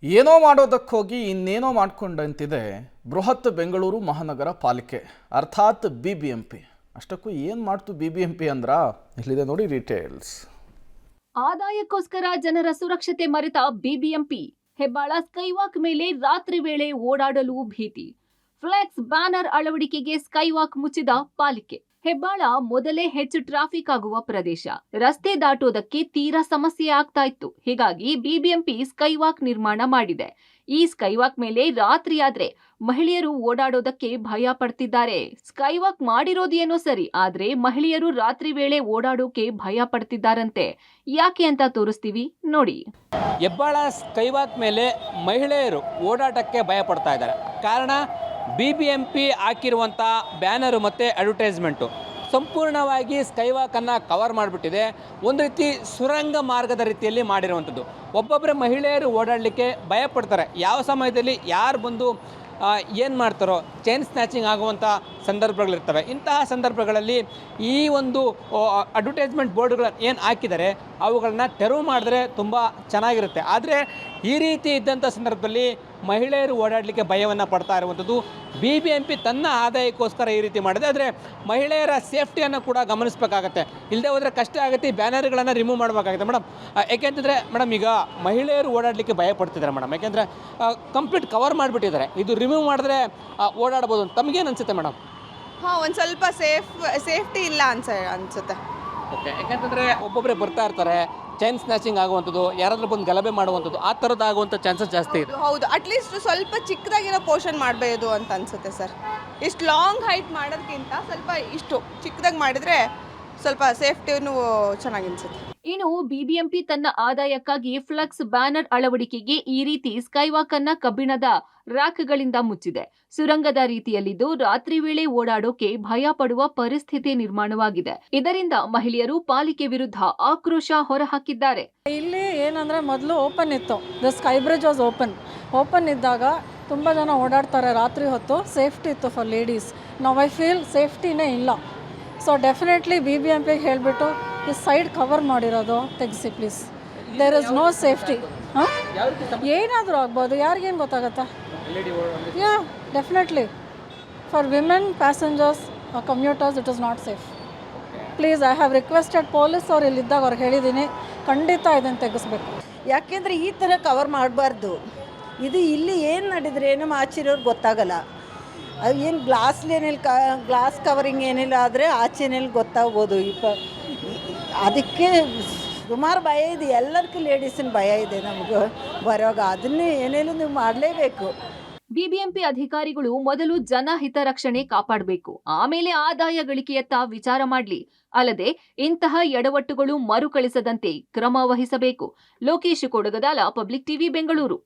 ಏನೋ ಮಾಡೋದಕ್ಕೋಗಿ ಇನ್ನೇನೋ ಮಾಡ್ಕೊಂಡಂತಿದೆ ಬೃಹತ್ ಬೆಂಗಳೂರು ಮಹಾನಗರ ಪಾಲಿಕೆ ಅರ್ಥಾತ್ BBMP. ಅಷ್ಟಕ್ಕೂ ಏನು ಮಾಡ್ತು BBMP ಅಂದ್ರ ಇಲ್ಲಿದೆ ನೋಡಿ ಡೀಟೇಲ್ಸ್. ಆದಾಯಕ್ಕೋಸ್ಕರ ಜನರ ಸುರಕ್ಷತೆ ಮರೆತ BBMP ಹೆಬ್ಬಾಳ ಸ್ಕೈವಾಕ್ ಮೇಲೆ ರಾತ್ರಿ ವೇಳೆ ಓಡಾಡಲು ಭೀತಿ. ಫ್ಲೆಕ್ಸ್ ಬ್ಯಾನರ್ ಅಳವಡಿಕೆಗೆ ಸ್ಕೈವಾಕ್ ಮುಚ್ಚಿದ ಪಾಲಿಕೆ. ಹೆಬ್ಬಾಳ ಮೊದಲೇ ಹೆಚ್ಚು ಟ್ರಾಫಿಕ್ ಆಗುವ ಪ್ರದೇಶ. ರಸ್ತೆ ದಾಟೋದಕ್ಕೆ ತೀರಾ ಸಮಸ್ಯೆ ಆಗ್ತಾ ಇತ್ತು. ಹೀಗಾಗಿ BBMP ಸ್ಕೈವಾಕ್ ನಿರ್ಮಾಣ ಮಾಡಿದೆ. ಈ ಸ್ಕೈವಾಕ್ ಮೇಲೆ ರಾತ್ರಿಯಾದ್ರೆ ಮಹಿಳೆಯರು ಓಡಾಡೋದಕ್ಕೆ ಭಯ ಪಡ್ತಿದ್ದಾರೆ. ಸ್ಕೈವಾಕ್ ಮಾಡಿರೋದೇನೋ ಸರಿ, ಆದ್ರೆ ಮಹಿಳೆಯರು ರಾತ್ರಿ ವೇಳೆ ಓಡಾಡೋಕೆ ಭಯ ಪಡ್ತಿದ್ದಾರಂತೆ. ಯಾಕೆ ಅಂತ ತೋರಿಸ್ತೀವಿ ನೋಡಿ. ಹೆಬ್ಬಾಳ ಸ್ಕೈವಾಕ್ ಮೇಲೆ ಮಹಿಳೆಯರು ಓಡಾಟಕ್ಕೆ ಭಯ ಪಡ್ತಾ ಇದ್ದಾರೆ. ಕಾರಣ BBMP ಹಾಕಿರುವಂಥ ಬ್ಯಾನರು ಮತ್ತು ಅಡ್ವರ್ಟೈಸ್ಮೆಂಟು ಸಂಪೂರ್ಣವಾಗಿ ಸ್ಕೈವಾಕನ್ನು ಕವರ್ ಮಾಡಿಬಿಟ್ಟಿದೆ. ಒಂದು ರೀತಿ ಸುರಂಗ ಮಾರ್ಗದ ರೀತಿಯಲ್ಲಿ ಮಾಡಿರುವಂಥದ್ದು. ಒಬ್ಬೊಬ್ಬರೇ ಮಹಿಳೆಯರು ಓಡಾಡಲಿಕ್ಕೆ ಭಯ ಪಡ್ತಾರೆ. ಯಾವ ಸಮಯದಲ್ಲಿ ಯಾರು ಬಂದು ಏನು ಮಾಡ್ತಾರೋ ಚೈನ್ ಸ್ನ್ಯಾಚಿಂಗ್ ಆಗುವಂಥ ಸಂದರ್ಭಗಳಿರ್ತವೆ. ಇಂತಹ ಸಂದರ್ಭಗಳಲ್ಲಿ ಈ ಒಂದು ಅಡ್ವರ್ಟೈಸ್ಮೆಂಟ್ ಬೋರ್ಡ್ಗಳು ಏನು ಹಾಕಿದ್ದಾರೆ ಅವುಗಳನ್ನ ತೆರವು ಮಾಡಿದ್ರೆ ತುಂಬ ಚೆನ್ನಾಗಿರುತ್ತೆ. ಆದರೆ ಈ ರೀತಿ ಇದ್ದಂಥ ಸಂದರ್ಭದಲ್ಲಿ ಮಹಿಳೆಯರು ಓಡಾಡಲಿಕ್ಕೆ ಭಯವನ್ನು ಪಡ್ತಾ ಇರುವಂಥದ್ದು. BBMP ತನ್ನ ಆದಾಯಕ್ಕೋಸ್ಕರ ಈ ರೀತಿ ಮಾಡಿದೆ. ಆದರೆ ಮಹಿಳೆಯರ ಸೇಫ್ಟಿಯನ್ನು ಕೂಡ ಗಮನಿಸಬೇಕಾಗತ್ತೆ. ಇಲ್ಲದೆ ಹೋದರೆ ಕಷ್ಟ ಆಗುತ್ತೆ. ಈ ಬ್ಯಾನರ್ಗಳನ್ನು ರಿಮೂವ್ ಮಾಡಬೇಕಾಗುತ್ತೆ ಮೇಡಮ್. ಯಾಕೆಂತಂದರೆ ಮೇಡಮ್ ಈಗ ಮಹಿಳೆಯರು ಓಡಾಡಲಿಕ್ಕೆ ಭಯ ಪಡ್ತಿದ್ದಾರೆ ಮೇಡಮ್. ಯಾಕೆಂದರೆ ಕಂಪ್ಲೀಟ್ ಕವರ್ ಮಾಡಿಬಿಟ್ಟಿದ್ದಾರೆ. ಇದು ರಿಮೂವ್ ಮಾಡಿದ್ರೆ ಓಡಾಡ್ಬೋದು ಅಂತ ತಮಗೇನು ಅನಿಸುತ್ತೆ ಮೇಡಮ್? ಒಂದು ಸ್ವಲ್ಪ ಸೇಫ್ಟಿ ಇಲ್ಲ ಅನ್ಸುತ್ತೆ. ಓಕೆ, ಯಾಕೆಂತಂದರೆ ಒಬ್ಬೊಬ್ಬರೇ ಬರ್ತಾ ಇರ್ತಾರೆ, ಚೈನ್ ಸ್ನ್ಯಾಚಿಂಗ್ ಆಗುವಂಥದ್ದು, ಯಾರಾದರೂ ಬಂದು ಗಲಭೆ ಮಾಡುವಂಥದ್ದು, ಆ ಥರದ್ದು ಆಗುವಂಥ ಚಾನ್ಸಸ್ ಜಾಸ್ತಿ ಇದೆ. ಹೌದು, ಅಟ್ಲೀಸ್ಟ್ ಸ್ವಲ್ಪ ಚಿಕ್ಕದಾಗಿರೋ ಪೋರ್ಷನ್ ಮಾಡಬಹುದು ಅಂತ ಅನ್ಸುತ್ತೆ ಸರ್. ಇಷ್ಟು ಲಾಂಗ್ ಹೈಟ್ ಮಾಡೋದಕ್ಕಿಂತ ಸ್ವಲ್ಪ ಇಷ್ಟು ಚಿಕ್ಕದಾಗಿ ಮಾಡಿದರೆ ಸ್ವಲ್ಪ ಸೇಫ್ಟಿನೂ ಚೆನ್ನಾಗಿ ಅನ್ಸುತ್ತೆ. ಇನ್ನು BBMP ತನ್ನ ಆದಾಯಕ್ಕಾಗಿ ಫ್ಲೆಕ್ಸ್ ಬ್ಯಾನರ್ ಅಳವಡಿಕೆಗೆ ಈ ರೀತಿ ಸ್ಕೈವಾಕ್ ಅನ್ನ ಕಬ್ಬಿಣದ ರ್ಯಾಕ್ಗಳಿಂದ ಮುಚ್ಚಿದೆ. ಸುರಂಗದ ರೀತಿಯಲ್ಲಿದ್ದು ರಾತ್ರಿ ವೇಳೆ ಓಡಾಡೋಕೆ ಭಯ ಪಡುವ ಪರಿಸ್ಥಿತಿ ನಿರ್ಮಾಣವಾಗಿದೆ. ಇದರಿಂದ ಮಹಿಳೆಯರು ಪಾಲಿಕೆ ವಿರುದ್ಧ ಆಕ್ರೋಶ ಹೊರಹಾಕಿದ್ದಾರೆ. ಇಲ್ಲಿ ಏನಂದ್ರೆ ಮೊದಲು ಓಪನ್ ಇತ್ತು, the sky bridge was open ಇದ್ದಾಗ ತುಂಬ ಜನ ಓಡಾಡ್ತಾರೆ ರಾತ್ರಿ ಹೊತ್ತು. ಸೇಫ್ಟಿ ಇತ್ತು ಫಾರ್ ಲೇಡೀಸ್. ನಾವು ಐ ಫೀಲ್ ಸೇಫ್ಟಿನೇ ಇಲ್ಲ. ಸೊ ಡೆಫಿನೆಟ್ಲಿ BBMPಗೆ ಹೇಳಿಬಿಟ್ಟು ಈ ಸೈಡ್ ಕವರ್ ಮಾಡಿರೋದು ತೆಗಿಸಿ please. There is no safety. ಏನಾದರೂ ಆಗ್ಬೋದು, ಯಾರಿಗೇನು ಗೊತ್ತಾಗತ್ತಾ? Yeah definitely for women passengers commuters it is not safe. Please I have requested police ಅವ್ರು ಇಲ್ಲಿದ್ದಾಗ ಅವ್ರಿಗೆ ಹೇಳಿದ್ದೀನಿ, ಖಂಡಿತ ಇದನ್ನು ತೆಗೆಸ್ಬೇಕು. ಯಾಕೆಂದರೆ ಈ ಥರ ಕವರ್ ಮಾಡಬಾರ್ದು. ಇದು ಇಲ್ಲಿ ಏನು ನಡೆದ್ರೆ ಏನು ಆಚೆರೋರು ಗೊತ್ತಾಗಲ್ಲ. ಅದು ಏನು ಗ್ಲಾಸ್ ಕವರಿಂಗ್ ಏನಿಲ್ಲ ಆದರೆ ಆಚೆನಲ್ಲಿ ಗೊತ್ತಾಗ್ಬೋದು. ಅದಕ್ಕೆ ಸುಮಾರು ಭಯ ಇದೆ ಎಲ್ಲರಿಗೂ, ಲೇಡೀಸಿನ ಭಯ ಇದೆ ನಮಗೂ ಬರೋವಾಗ. ಅದನ್ನೇ ಏನೇನು ನೀವು ಮಾಡಲೇಬೇಕು. BBMP ಅಧಿಕಾರಿಗಳು ಮೊದಲು ಜನ ಹಿತರಕ್ಷಣೆ ಕಾಪಾಡಬೇಕು, ಆಮೇಲೆ ಆದಾಯ ಗಳಿಕೆಯತ್ತ ವಿಚಾರ ಮಾಡಲಿ. ಅಲ್ಲದೆ ಇಂತಹ ಎಡವಟ್ಟುಗಳು ಮರುಕಳಿಸದಂತೆ ಕ್ರಮ ವಹಿಸಬೇಕು. Lokesh Kodagadala, public TV, Bengaluru.